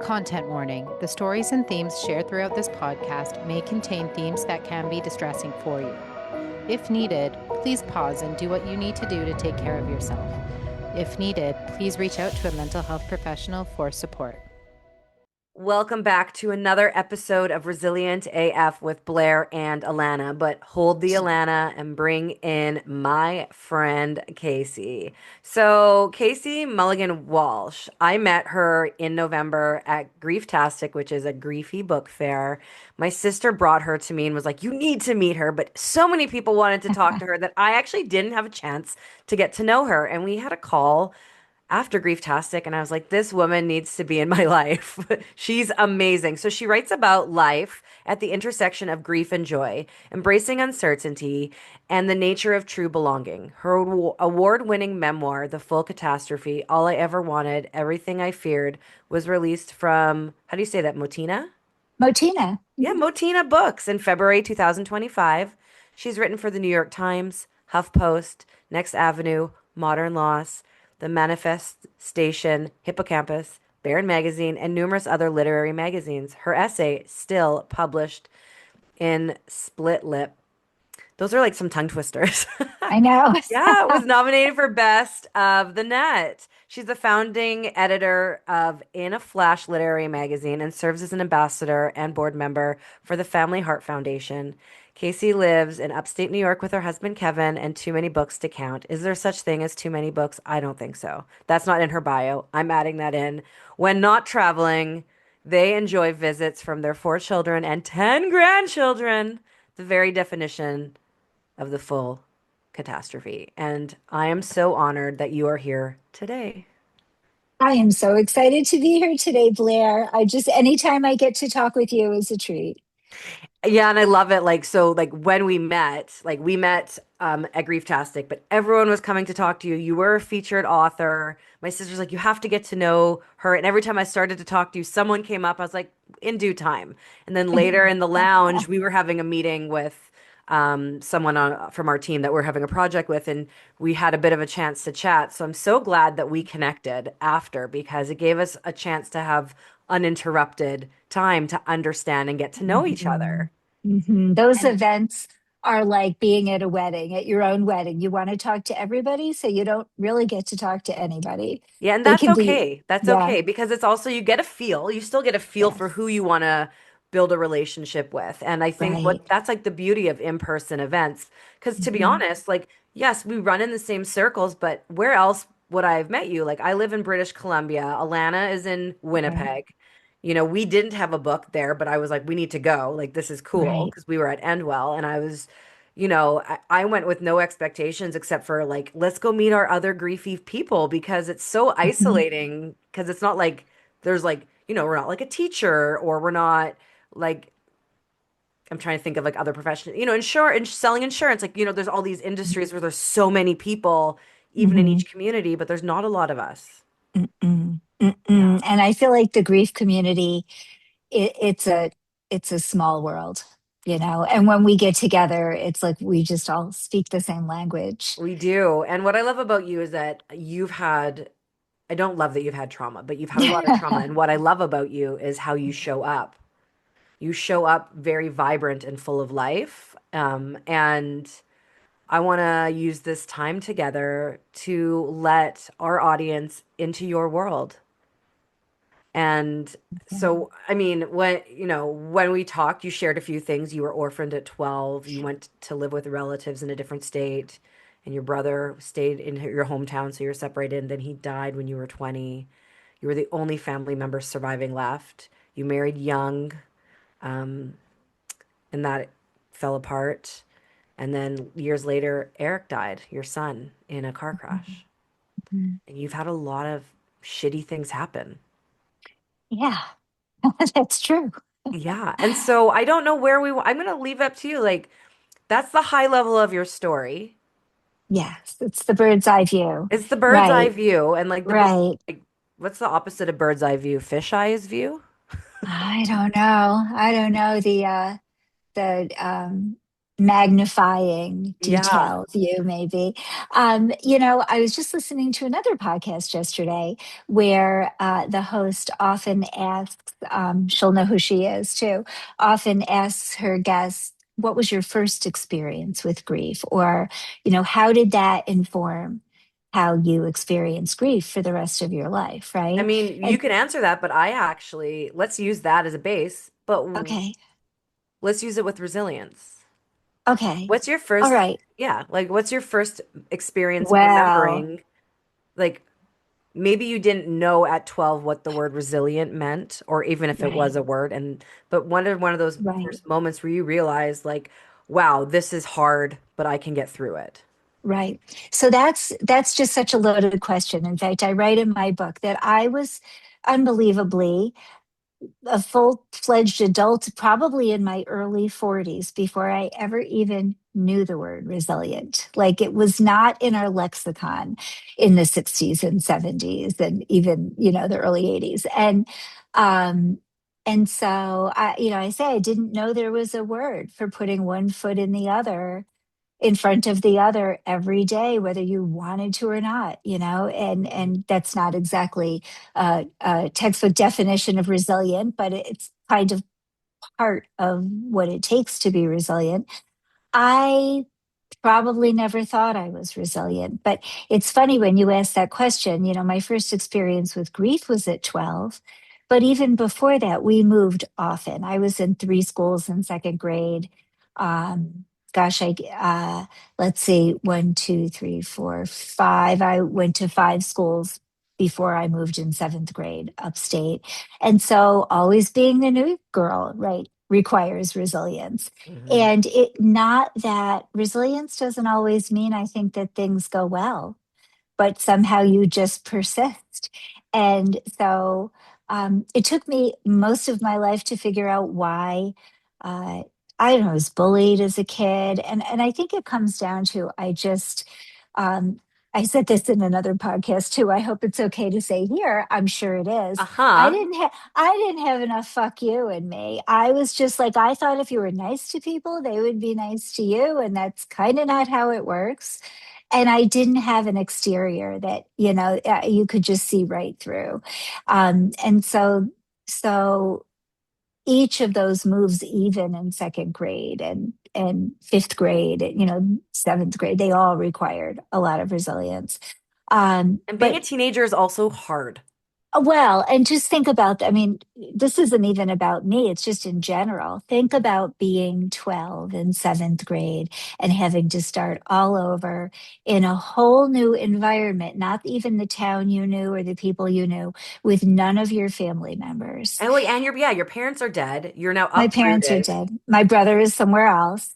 Content warning. The stories and themes shared throughout this podcast may contain themes that can be distressing for you. If needed, please pause and do what you need to do to take care of yourself. If needed, please reach out to a mental health professional for support. Welcome back to another episode of Resilient AF with Blair and Alana. But hold the Alana and bring in my friend Casey. So, Casey Mulligan Walsh, I met her in November at Grieftastic, which is a griefy book fair. My sister brought her to me and was like, "You need to meet her." But so many people wanted to talk to her that I actually didn't have a chance to get to know her. And we had a call after Grieftastic, and I was like, this woman needs to be in my life. She's amazing. So she writes about life at the intersection of grief and joy, embracing uncertainty, and the nature of true belonging. Her award-winning memoir, The Full Catastrophe, All I Ever Wanted, Everything I Feared, was released from, how do you say that, Motina? Motina. Yeah, Motina Books in February 2025. She's written for the New York Times, HuffPost, Next Avenue, Modern Loss, The Manifestation, Hippocampus, Barron Magazine, and numerous other literary magazines. Her essay, still published in Split Lip. Those are like some tongue twisters. I know. Yeah, it was nominated for Best of the Net. She's the founding editor of In a Flash Literary Magazine and serves as an ambassador and board member for the Family Heart Foundation. Casey lives in upstate New York with her husband Kevin and too many books to count. Is there such thing as too many books? I don't think so. That's not in her bio. I'm adding that in. When not traveling, they enjoy visits from their 4 children and 10 grandchildren, the very definition of the full catastrophe. And I am so honored that you are here today. I am so excited to be here today, Blair. Anytime I get to talk with you is a treat. Yeah, and I love it. Like when we met at Grieftastic, but everyone was coming to talk to you. You were a featured author. My sister's like, you have to get to know her. And every time I started to talk to you, someone came up. I was like, in due time. And then later in the lounge, we were having a meeting with someone from our team that we're having a project with, and we had a bit of a chance to chat. So I'm so glad that we connected after because it gave us a chance to have uninterrupted time to understand and get to know each Mhm. other. Those And events are like being at a wedding, at your own wedding. You want to talk to everybody, so you don't really get to talk to anybody. yeah, and They that's can be, okay. That's yeah, okay because it's also you still get a feel for yes, who you want to build a relationship with. And I think what right. that's like the beauty of in-person events. Because to be Mhm. honest, like, yes, we run in the same circles, but where else would I have met you? Like, I live in British Columbia. Alana is in Right, Winnipeg. We didn't have a book there, but I was like, we need to go. Like, this is cool right. because we were at Endwell and I went with no expectations except for like, let's go meet our other griefy people because it's so Mhm. isolating. Because it's not like there's like, we're not like a teacher or we're not like, I'm trying to think of like other professions, insurance, selling insurance. Like, there's all these industries where there's so many people, even in Mhm. each community, but there's not a lot of us. Mm-mm. Yeah. Mm-mm. And I feel like the grief community, it's a small world, and when we get together, it's like we just all speak the same language. We do. And what I love about you is that I don't love that you've had trauma, but you've had a lot of trauma. And what I love about you is how you show up. You show up very vibrant and full of life. And I want to use this time together to let our audience into your world. And so, I mean, when we talked, you shared a few things. You were orphaned at 12. You went to live with relatives in a different state, and your brother stayed in your hometown, so you're separated. And then he died when you were 20. You were the only family member surviving left. You married young, um, and that fell apart. And then years later, Eric died, your son, in a car crash. Mhm. And you've had a lot of shitty things happen. Yeah, that's true. Yeah. And so I don't know I'm going to leave up to you. Like, that's the high level of your story. Yes, it's the bird's eye view. It's the bird's eye Right, view. And like the book, right. like, what's the opposite of bird's eye view? Fish eyes view? I don't know. I don't know. The magnifying Yeah. detail view, maybe. I was just listening to another podcast yesterday where the host often asks, she'll know who she is too, often asks her guests, what was your first experience with grief? Or, how did that inform how you experience grief for the rest of your life, I right? mean, you And can answer that, but let's use that as a base, but okay, let's use it with resilience. okay, What's your all first, right. yeah, like what's your first experience Well, remembering? Like maybe you didn't know at 12 what the word resilient meant, or even if it was right, a word, but one of those right. first moments where you realize like, wow, this is hard, but I can get through it. Right. So that's just such a loaded question. In fact, I write in my book that I was unbelievably a full-fledged adult probably in my early 40s before I ever even knew the word resilient. Like it was not in our lexicon in the 60s and 70s and even, the early 80s. Um and so I say I didn't know there was a word for putting one foot in the other in front of the other every day, whether you wanted to or not, Mhm. and that's not exactly a textbook definition of resilient, but it's kind of part of what it takes to be resilient. I probably never thought I was resilient, but it's funny when you ask that question. My first experience with grief was at 12, but even before that, we moved often. I was in three schools in second grade. Gosh, let's see, one, two, three, four, five. I went to five schools before I moved in seventh grade upstate. And so always being the new girl, right, requires resilience. Mhm. And it not that resilience doesn't always mean I think that things go well, but somehow you just persist. And so it took me most of my life to figure out why uh, I don't know, I was bullied as a kid. And I think it comes down to um, I said this in another podcast too. I hope it's okay to say here. I'm sure it is. Uh-huh. I didn't have enough fuck you in me. I was just like I thought if you were nice to people, they would be nice to you, and that's kind of not how it works. And I didn't have an exterior that you could just see right through. And so each of those moves, even in second grade and fifth grade, seventh grade, they all required a lot of resilience. And being a But teenager is also hard. well, and just think about, I mean, this isn't even about me, it's just in general. Think about being 12 in seventh grade and having to start all over in a whole new environment, not even the town you knew or the people you knew, with none of your family members. And like, and your parents are dead. You're now My parents are uprooted. dead. My brother is somewhere else.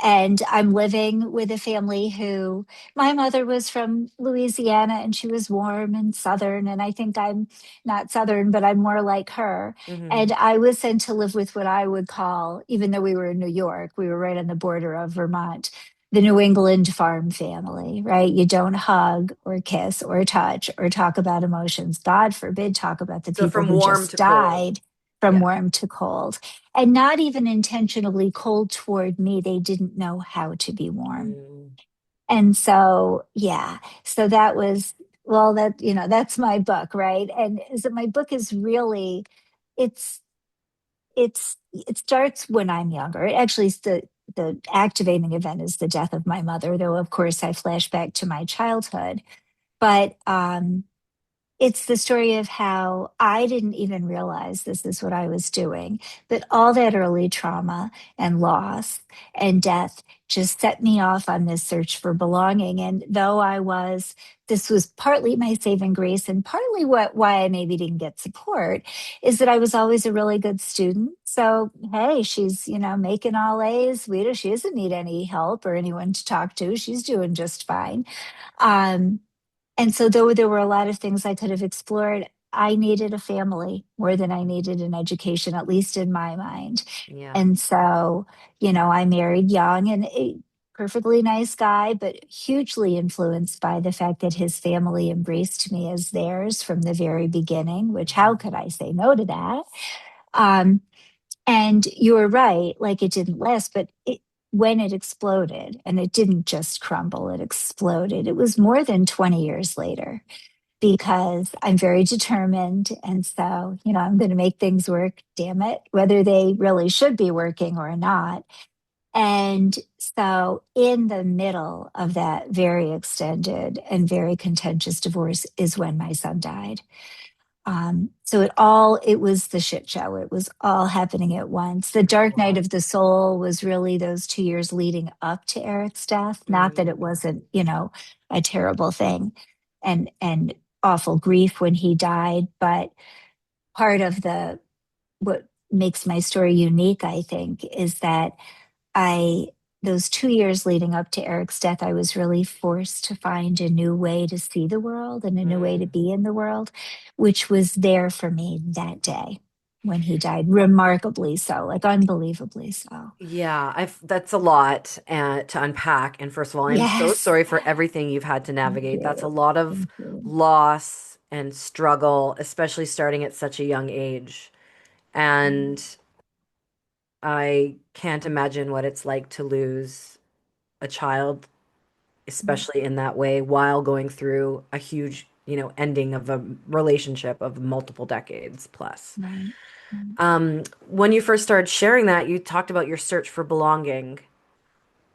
And I'm living with a family who my mother was from Louisiana and she was warm and Southern. And I think I'm not Southern, but I'm more like her. And Hmm. I was sent to live with what I would call, even though we were in New York, we were right on the border of Vermont, the New England farm family, right? You don't hug or kiss or touch or talk about emotions. God forbid, talk about the So people from who warm just to cold. died from Yeah. warm to cold, and not even intentionally cold toward me. They didn't know how to be warm. Mm. And so, yeah, so that was, well, that's my book, right? And so my book is really, it's, it starts when I'm younger. It actually is the activating event is the death of my mother, though, of course, I flash back to my childhood. But it's the story of how I didn't even realize this is what I was doing, but all that early trauma and loss and death just set me off on this search for belonging. And though this was partly my saving grace and partly why I maybe didn't get support, is that I was always a really good student. So, hey, she's, making all A's. She doesn't need any help or anyone to talk to. She's doing just fine. Um, and so, though there were a lot of things I could have explored, I needed a family more than I needed an education, at least in my mind. Yeah. And so, I married young and a perfectly nice guy, but hugely influenced by the fact that his family embraced me as theirs from the very beginning, which how Mhm. could I say no to that? Um, and you were right, like it didn't last, but when it exploded, and it didn't just crumble, it exploded, it was more than 20 years later, because I'm very determined. And so, I'm going to make things work, damn it, whether they really should be working or not. And so, in the middle of that very extended and very contentious divorce is when my son died. So it was the shit show. It was all happening at once. The dark night Wow. of the soul was really those 2 years leading up to Eric's death. Not that it Mm. wasn't, a terrible thing and awful grief when he died, but part of what makes my story unique, I think, is that I those 2 years leading up to Eric's death, I was really forced to find a new way to see the world and a new way to Mm. be in the world, which was there for me that day when he died. Remarkably so, like unbelievably so. Yeah, that's a lot to unpack. And first of all, I'm so Yes. sorry for everything you've had to Thank navigate. That's a you. lot of Thank you. loss and struggle, especially starting at such a young age. And I can't imagine what it's like to lose a child, especially in that way, while going through a huge, ending of a relationship of multiple decades plus. Right. Right. When you first started sharing that, you talked about your search for belonging.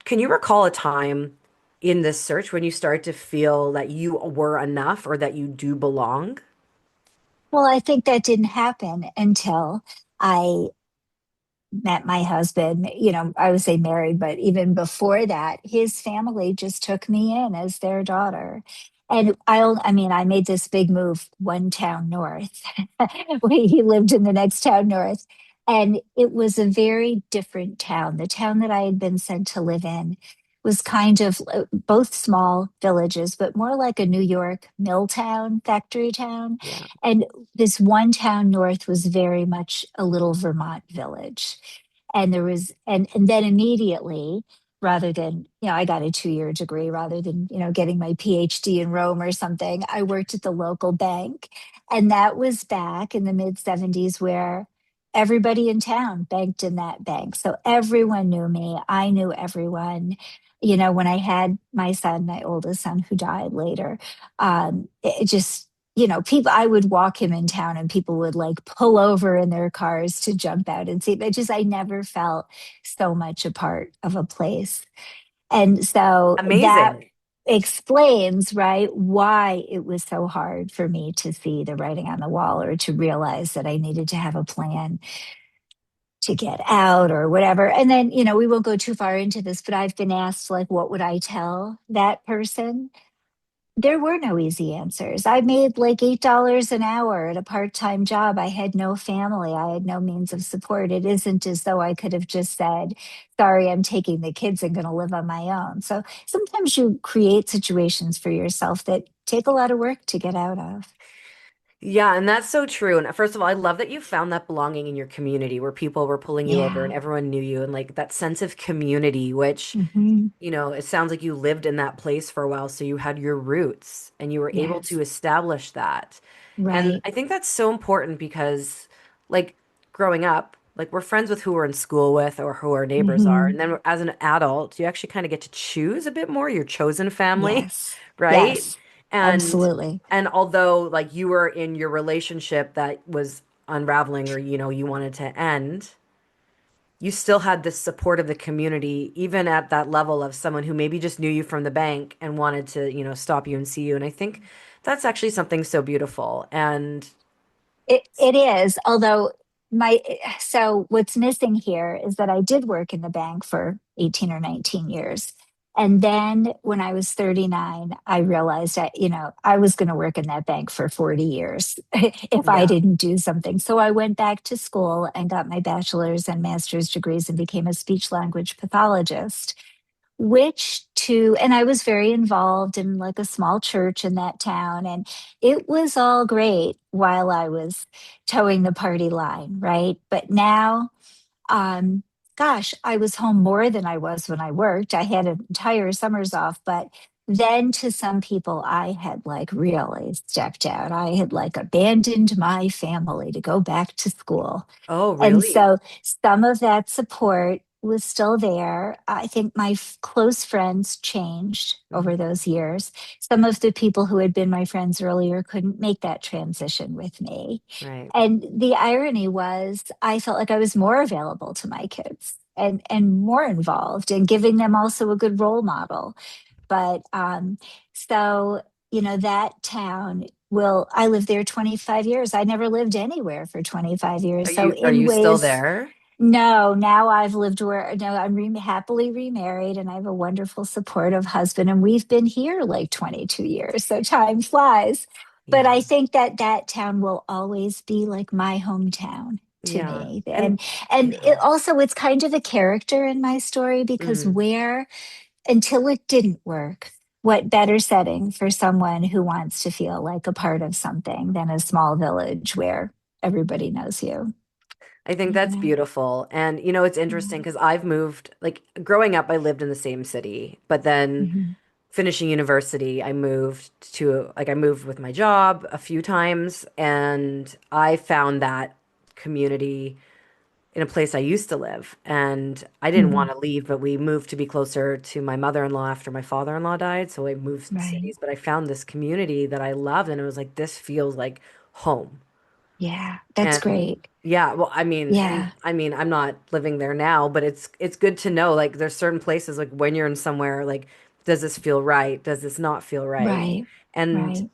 Can you recall a time in this search when you started to feel that you were enough or that you do belong? Well, I think that didn't happen until I met my husband. I would say married, but even before that, his family just took me in as their daughter. And I made this big move one town north. He lived in the next town north. And it was a very different town. The town that I had been sent to live in was kind of both small villages, but more like a New York mill town, factory town. Yeah. And this one town north was very much a little Vermont village. And there was, and then immediately, rather than, I got a 2 year degree rather than, getting my PhD in Rome or something, I worked at the local bank. And that was back in the mid 70s, where everybody in town banked in that bank. So everyone knew me. I knew everyone. When I had my son, my oldest son, who died later, it just, people, I would walk him in town and people would like pull over in their cars to jump out and see. But I never felt so much a part of a place. And so that Amazing. explains, right, why it was so hard for me to see the writing on the wall, or to realize that I needed to have a plan to get out or whatever. And then, we won't go too far into this, but I've been asked, like, what would I tell that person? There were no easy answers. I made like $8 an hour at a part time job. I had no family. I had no means of support. It isn't as though I could have just said, sorry, I'm taking the kids and going to live on my own. So sometimes you create situations for yourself that take a lot of work to get out of. Yeah, and that's so true. And first of all, I love that you found that belonging in your community where people were pulling you over and Yeah. everyone knew you and like that sense of community, which, Hmm. it sounds like you lived in that place for a while, so you had your roots and you were able Yes. to establish that. And Right. I think that's so important because, like, growing up, like, we're friends with who we're in school with or who our neighbors are. Hmm. And then as an adult, you actually kind of get to choose a bit more your chosen family, Yes. right? Yes. And Absolutely. and although like you were in your relationship that was unraveling or you wanted to end, you still had this support of the community, even at that level of someone who maybe just knew you from the bank and wanted to, stop you and see you. And I think that's actually something so beautiful. And It is, although so what's missing here is that I did work in the bank for 18 or 19 years. And then when I was 39, I realized that, I was going to work in that bank for 40 years if I yeah. didn't do something. So I went back to school and got my bachelor's and master's degrees and became a speech language pathologist, and I was very involved in like a small church in that town. And it was all great while I was towing the party line, right? But now, um, gosh, I was home more than I was when I worked. I had entire summers off, but then to some people, I had like really stepped out. I had like abandoned my family to go back to school. Oh, And really? so some of that support was still there. I think my close friends changed over Mhm. those years. Some of the people who had been my friends earlier couldn't make that transition with me. Right. And the irony was, I felt like I was more available to my kids and more involved and giving them also a good role model. But so, that town I lived there 25 years. I never lived anywhere for 25 Are years. So, you are in you still ways, there? no, now I've lived where, no, I'm happily remarried and I have a wonderful, supportive husband. And we've been here like 22 years. So time flies. But Yeah. I think that that town will always be like my hometown to Yeah. me. And And yeah. it's kind of a character in my story because Mm. where until it didn't work, what better setting for someone who wants to feel like a part of something than a small village where everybody knows you? I think You that's know? beautiful. And it's interesting because I've moved, like growing up, I lived in the same city, but then Mhm. finishing university, I moved with my job a few times, and I found that community in a place I used to live. And I didn't Mhm. want to leave, but we moved to be closer to my mother-in-law after my father-in-law died. So I moved Right. cities, but I found this community that I loved, and it was like, this feels like home. Yeah, that's And great. yeah, well, I mean, Yeah. I'm not living there now, but it's good to know like there's certain places like when you're in somewhere like does this feel right? Does this not feel right? Right. And Right.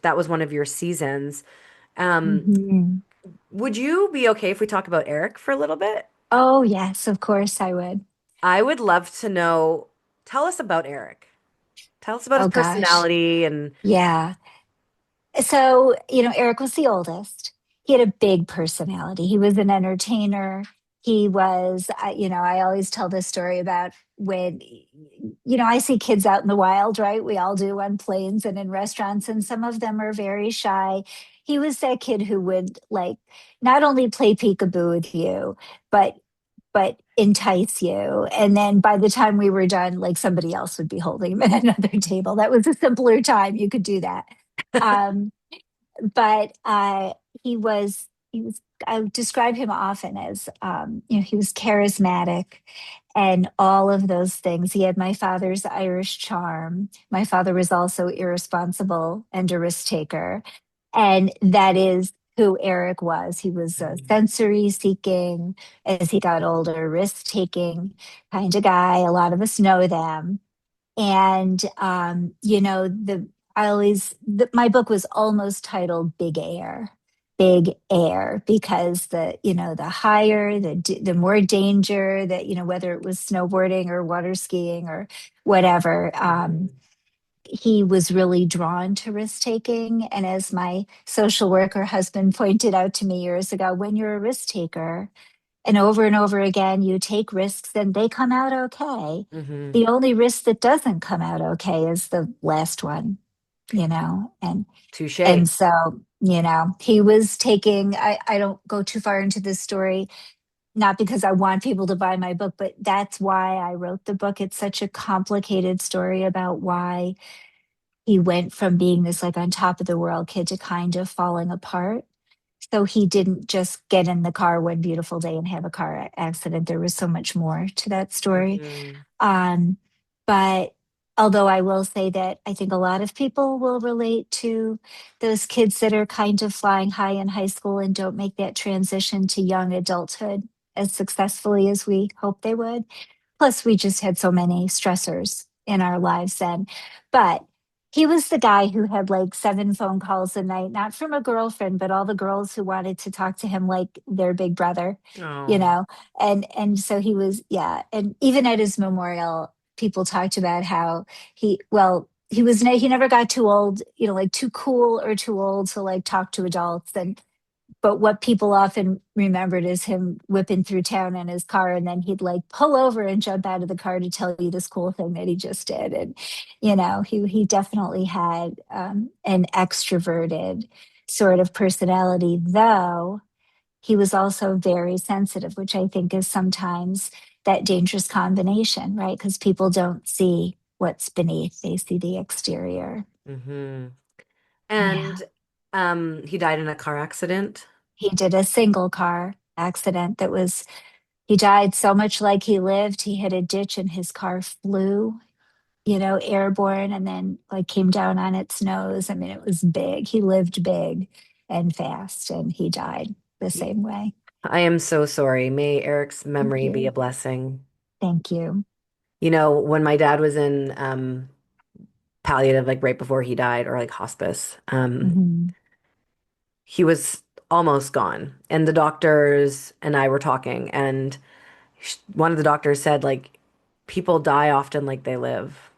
that was one of your seasons. Um, Mhm. would you be okay if we talk about Eric for a little bit? Oh, yes, of course I would. I would love to know, tell us about Eric. Tell us about his Oh, gosh. personality and Yeah. So, Eric was the oldest. He had a big personality. He was an entertainer. He was, I always tell this story about when, I see kids out in the wild, right? We all do on planes and in restaurants, and some of them are very shy. He was that kid who would like not only play peekaboo with you, but entice you. And then by the time we were done, like somebody else would be holding him at another table. That was a simpler time. You could do that. Um, but he was I would describe him often as he was charismatic and all of those things. He had my father's Irish charm. My father was also irresponsible and a risk taker, and that is who Eric was. He was a sensory seeking, as he got older, risk taking kind of guy. A lot of us know them. And my book was almost titled Big Air, because the higher, the more danger, that whether it was snowboarding or water skiing or whatever. Mhm. He was really drawn to risk taking. And as my social worker husband pointed out to me years ago, when you're a risk taker, and over again, you take risks and they come out okay. Mhm. The only risk that doesn't come out okay is the last one, you know? And Touche. so, he was taking, I don't go too far into this story, not because I want people to buy my book, but that's why I wrote the book. It's such a complicated story about why he went from being this like on top of the world kid to kind of falling apart. So he didn't just get in the car one beautiful day and have a car accident. There was so much more to that story. Mhm. Um, but although I will say that I think a lot of people will relate to those kids that are kind of flying high in high school and don't make that transition to young adulthood as successfully as we hope they would. Plus, we just had so many stressors in our lives then. But he was the guy who had like 7 phone calls a night, not from a girlfriend, but all the girls who wanted to talk to him like their big brother, you Oh. know? And so he was, yeah. And even at his memorial, people talked about how he never got too old, like too cool or too old to like talk to adults. And but what people often remembered is him whipping through town in his car, and then he'd like pull over and jump out of the car to tell you this cool thing that he just did. And he definitely had an extroverted sort of personality, though he was also very sensitive, which I think is sometimes that dangerous combination, right? Because people don't see what's beneath, they see the exterior. Mhm. Yeah. And he died in a car accident. He did a single car accident that was He died so much like he lived. He hit a ditch and his car flew, airborne, and then like came down on its nose. I mean, it was big. He lived big and fast, and he died the same way. I am so sorry. May Eric's Thank memory be a you. blessing. Thank you. When my dad was in palliative, like right before he died, or like hospice, Hmm. he was almost gone. And the doctors and I were talking, and one of the doctors said, like, people die often like they live.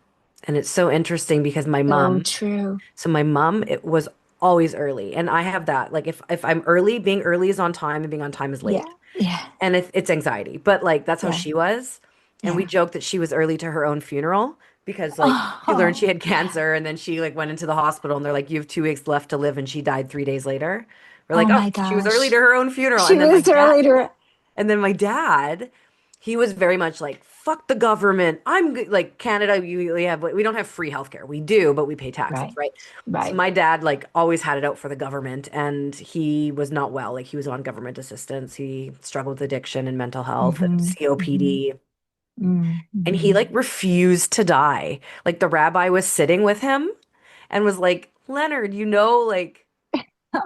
And it's so interesting because So true. my mom, it was always early. And I have that. Like, if I'm early, being early is on time and being on time is late. Yeah. Yeah. And it's anxiety. But like, that's how Yeah. she was. And we Yeah. joked that she was early to her own funeral because like she learned she Oh, had cancer and then she like went into the hospital and they're like, you have 2 weeks left to live, and she died 3 days later. We're like, oh oh, my she was early to gosh. her own funeral. She was early to. And then my dad, he was very much like, fuck the government. I'm good. Like Canada, we don't have free healthcare. We do, but we pay taxes, Right. right? So Right. my dad like always had it out for the government, and he was not well. Like he was on government assistance. He struggled with addiction and mental health and Hmm. Hmm. COPD. And he Hmm. like refused to die. Like the rabbi was sitting with him and was like, Leonard, like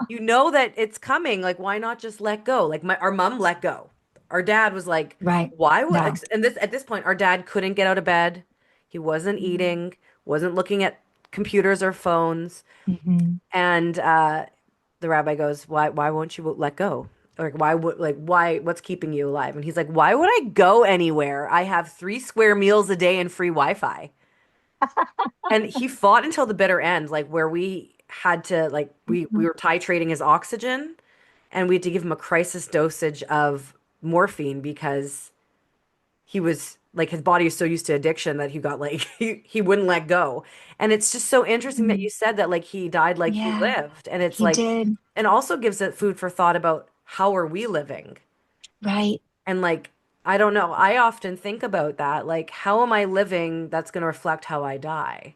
you know that it's coming. Like, why not just let go? Like our mom let go. Our dad was like, Right. why would, No. and this at this point, our dad couldn't get out of bed. He wasn't eating, wasn't looking at computers or phones. Hmm. And the rabbi goes, why won't you let go? Like, what's keeping you alive? And he's like, why would I go anywhere? I have 3 square meals a day and free Wi-Fi. And he fought until the bitter end, like where we had to, like, we were titrating his oxygen, and we had to give him a crisis dosage of morphine because he was like his body is so used to addiction that he got like he wouldn't let go. And it's just so interesting that you Hmm. said that like he died like he Yeah. lived. And it's He like, did. and also gives it food for thought about how are we living? Right. And like, I don't know. I often think about that. Like, how am I living that's going to reflect how I die?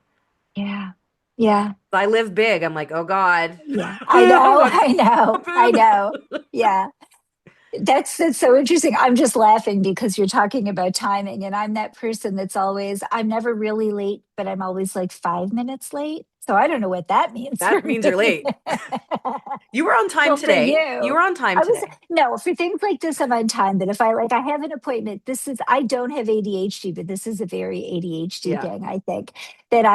Yeah. Yeah. If I live big, I'm like, oh God. Yeah. I Oh know. God. I know. I Boo. know. Yeah. That's so interesting. I'm just laughing because you're talking about timing, and I'm that person that's always, I'm never really late, but I'm always like 5 minutes late. So I don't know what that means for That means you're me. late. You were on time Well, for today. You you, were on time I was, today. no, for things like this, I'm on time. But if I like, I have an appointment, I don't have ADHD, but this is a very ADHD Yeah. thing, I think, that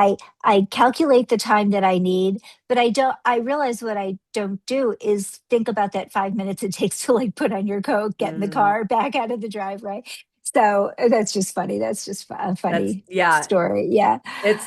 I calculate the time that I need, but I realize what I don't do is think about that 5 minutes it takes to like put on your coat, get in the Mm, car, back out of the driveway. So that's just funny. That's just a that's funny yeah. story. Yeah.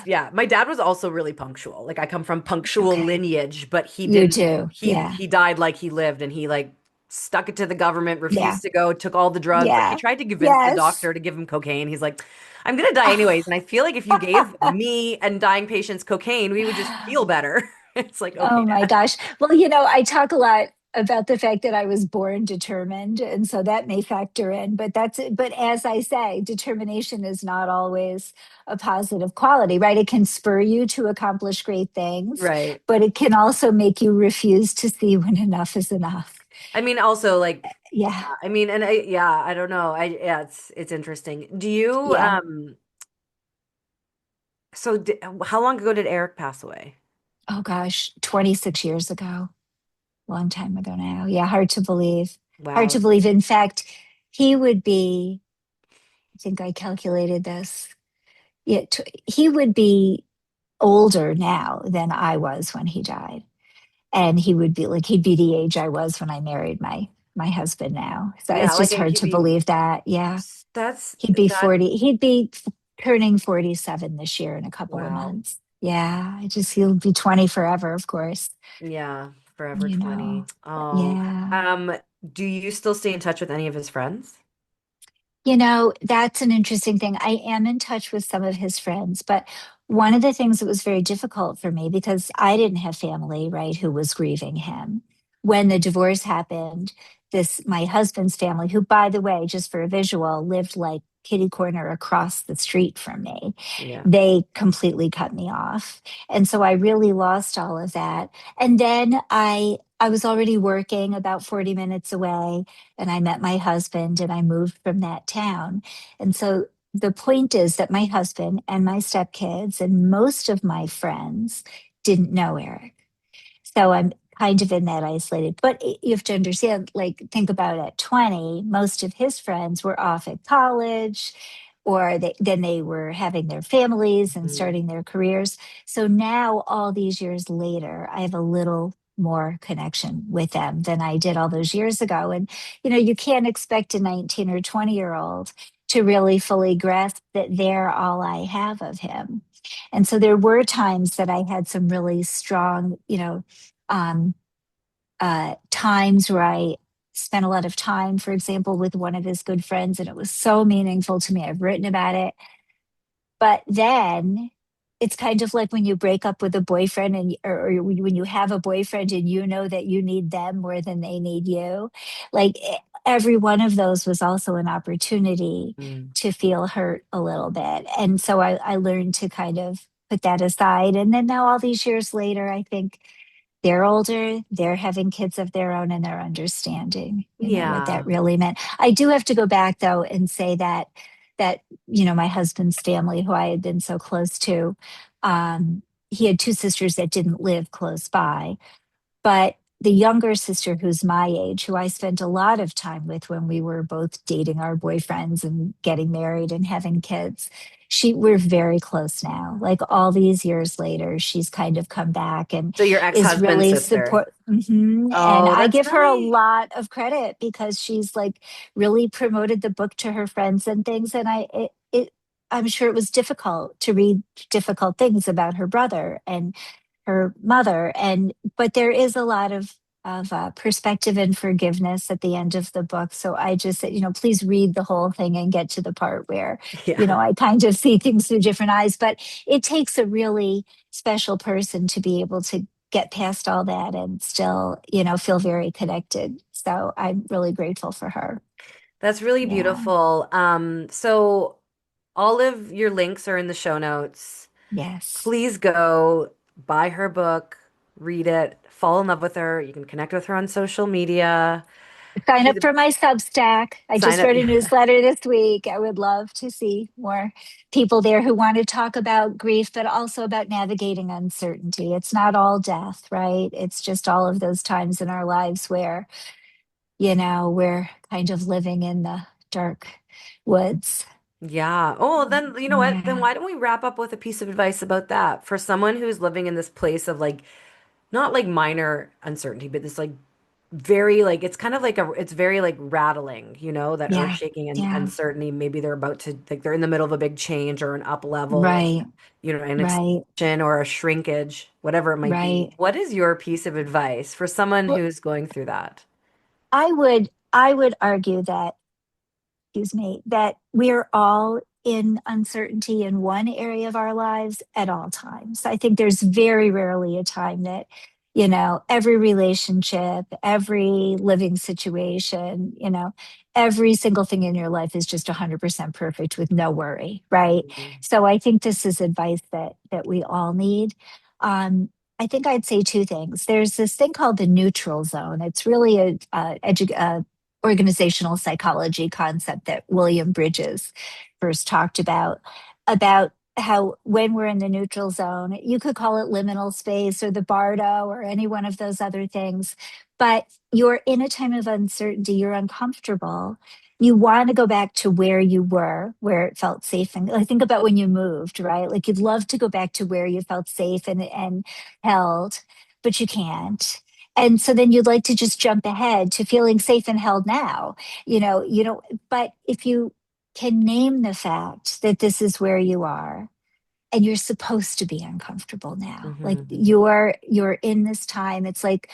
Yeah. My dad was also really punctual. Like I come from punctual Okay. lineage, but he You didn't. do. Yeah. He died like he lived, and he like stuck it to the government, Yeah. refused to go, took all the drugs. Like he Yeah. tried to convince the Yes. doctor to give him cocaine. He's like, I'm gonna die anyways, and I feel like if you gave me and dying patients cocaine, we would just feel better. It's like, Oh okay, my dad. gosh. Well, I talk a lot about the fact that I was born determined, and so that may factor in, but that's it. But as I say, determination is not always a positive quality, right? It can spur you to accomplish great things, Right. but it can also make you refuse to see when enough is enough. I mean, also like, Yeah. I mean, and I don't know. Yeah, it's interesting. Do you, Yeah. so how long ago did Eric pass away? Oh gosh, 26 years ago. Long time ago now. Yeah, hard to believe. Hard Wow. to believe. In fact, he would be, I think I calculated this. Yeah, he would be older now than I was when he died. And he would be like, he'd be the age I was when I married my husband now. So Yeah, it's like just it hard could to be, believe that. Yeah. that's He'd be that. 40. He'd be turning 47 this year in a couple of Wow. months. Yeah. He'll be 20 forever, of course. Yeah, forever You 20. know. Oh, Yeah. do you still stay in touch with any of his friends? That's an interesting thing. I am in touch with some of his friends, but one of the things that was very difficult for me because I didn't have family, right, who was grieving him. When the divorce happened, my husband's family, who, by the way, just for a visual, lived like kitty corner across the street from me, Yeah. they completely cut me off. And so I really lost all of that. And then I was already working about 40 minutes away, and I met my husband and I moved from that town. And so the point is that my husband and my stepkids and most of my friends didn't know Eric. So I'm kind of in that isolated. But you have to understand, like, think about at 20, most of his friends were off at college, or then they were having their families and Mm. starting their careers. So now, all these years later, I have a little more connection with them than I did all those years ago. And, you can't expect a 19 or 20-year-old to really fully grasp that they're all I have of him. And so there were times that I had some really strong, um, times where I spent a lot of time, for example, with one of his good friends, and it was so meaningful to me. I've written about it. But then it's kind of like when you break up with a boyfriend, or when you have a boyfriend and you know that you need them more than they need you. Like, every one of those was also an opportunity Mm. to feel hurt a little bit. And so I learned to kind of put that aside. And then now, all these years later, I think they're older, they're having kids of their own, and they're understanding, what that Yeah. really meant. I do have to go back though and say that my husband's family, who I had been so close to, um, he had two sisters that didn't live close by, but the younger sister, who's my age, who I spent a lot of time with when we were both dating our boyfriends and getting married and having kids, we're very close now. Like, all these years later, she's kind of come back and So your is ex-husband's really sister. support. Mhm. And Oh, I that's give her a nice. lot of credit because she's like really promoted the book to her friends and things. And I'm sure it was difficult to read difficult things about her brother and her mother, but there is a lot of perspective and forgiveness at the end of the book. So I just said, please read the whole thing and get to the part where Yeah. I kind of see things through different eyes. But it takes a really special person to be able to get past all that and still feel very connected. So I'm really grateful for her. That's really Yeah. beautiful. So all of your links are in the show notes. Yes. Please go buy her book, read it, fall in love with her. You can connect with her on social media. Sign She's up a for my Substack. I sign just up. wrote a newsletter this week. I would love to see more people there who want to talk about grief, but also about navigating uncertainty. It's not all death, right? It's just all of those times in our lives where, we're kind of living in the dark woods. Yeah. Oh, then you know what? Then Yeah. why don't we wrap up with a piece of advice about that for someone who's living in this place of like not like minor uncertainty, but this like very like it's kind of like it's very like rattling, that Yeah. earth-shaking and Yeah. uncertainty. Maybe they're about to like they're in the middle of a big change or an up level, Right. an Right. extension or a shrinkage, whatever it might be. Right. What is your piece of advice for someone Well, who's going through that? I would argue that, excuse me, that we're all in uncertainty in one area of our lives at all times. I think there's very rarely a time that, every relationship, every living situation, every single thing in your life is just 100% perfect with no worry, right? Mhm. So I think this is advice that we all need. I think I'd say two things. There's this thing called the neutral zone. It's really a organizational psychology concept that William Bridges first talked about how when we're in the neutral zone, you could call it liminal space or the bardo or any one of those other things, but you're in a time of uncertainty, you're uncomfortable. You want to go back to where you were, where it felt safe. And I think about when you moved, right? Like, you'd love to go back to where you felt safe and held, but you can't. And so then you'd like to just jump ahead to feeling safe and held now. But if you can name the fact that this is where you are and you're supposed to be uncomfortable now, like Mhm. you're in this time. It's like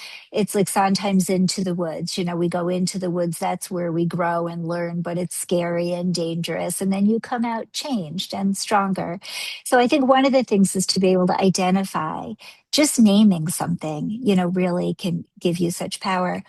sometimes into the woods, we go into the woods, that's where we grow and learn, but it's scary and dangerous, and then you come out changed and stronger. So I think one of the things is to be able to identify, just naming something, really can give you such power.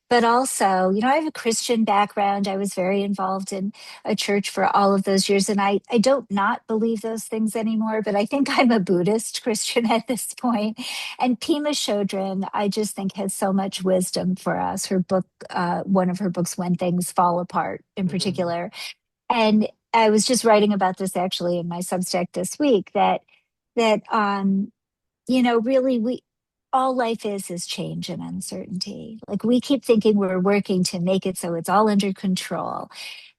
but also, I have a Christian background. I was very involved in a church for all of those years. And I don't not believe those things anymore, but I think I'm a Buddhist Christian at this point. And Pema Chödrön, I just think has so much wisdom for us. Her book, one of her books, When Things Fall Apart in particular. And I was just writing about this actually in my Substack this week that really we all life is change and uncertainty. Like we keep thinking we're working to make it so it's all under control.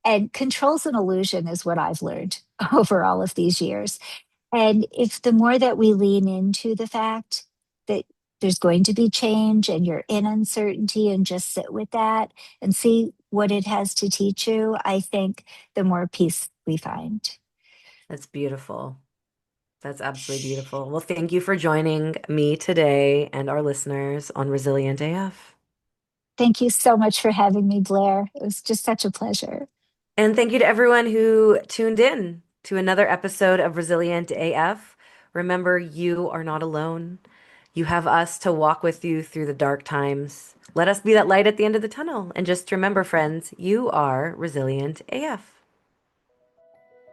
And control's an illusion is what I've learned over all of these years. And if the more that we lean into the fact that there's going to be change and you're in uncertainty and just sit with that and see what it has to teach you, I think the more peace we find. That's beautiful. That's absolutely beautiful. Well, thank you for joining me today and our listeners on Resilient AF. Thank you so much for having me, Blair. It was just such a pleasure. And thank you to everyone who tuned in to another episode of Resilient AF. Remember, you are not alone. You have us to walk with you through the dark times. Let us be that light at the end of the tunnel. And just remember, friends, you are Resilient AF.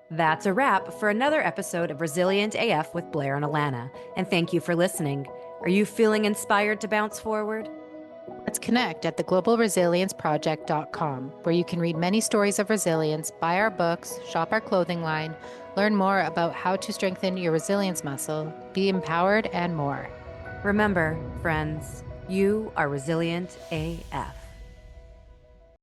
That's a wrap for another episode of Resilient AF with Blair and Alana. And thank you for listening. Are you feeling inspired to bounce forward? Let's connect at theglobalresilienceproject.com, where you can read many stories of resilience, buy our books, shop our clothing line, learn more about how to strengthen your resilience muscle, be empowered, and more. Remember, friends, you are Resilient AF.